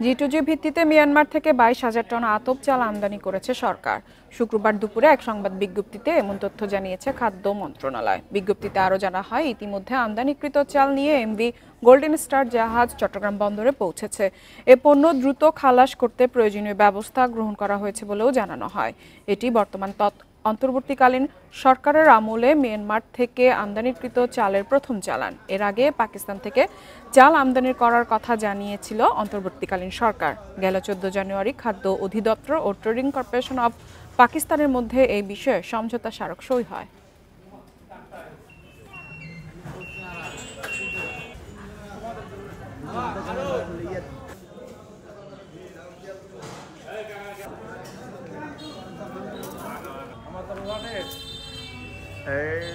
জি2জি ভিত্তিতে মিয়ানমার থেকে 22,000 টন আতপ চাল আমদানি করেছে সরকার। শুক্রবার দুপুরে এক সংবাদ বিজ্ঞপ্তিতে এমন তথ্য জানিয়েছে খাদ্য মন্ত্রণালয়। বিজ্ঞপ্তিতে আরও জানা হয়, ইতিমধ্যে আমদানিকৃত চাল নিয়ে এমভি গোল্ডেন স্টার জাহাজ চট্টগ্রাম বন্দরে পৌঁছেছে। এ পণ্য দ্রুত খালাস করতে প্রয়োজনীয় ব্যবস্থা গ্রহণ করা হয়েছে বলেও জানানো হয়। এটি বর্তমান অন্তর্বর্তীকালীন সরকারের আমলে মিয়ানমার থেকে আমদানিকৃত চালের প্রথম চালান। এর আগে পাকিস্তান থেকে চাল আমদানি করার কথা জানিয়েছিল অন্তর্বর্তীকালীন সরকার। গেল 14 জানুয়ারি খাদ্য অধিদপ্তর ও ট্রেডিং কর্পোরেশন অব পাকিস্তানের মধ্যে এই বিষয়ে সমঝোতা স্মারক সই হয়। এই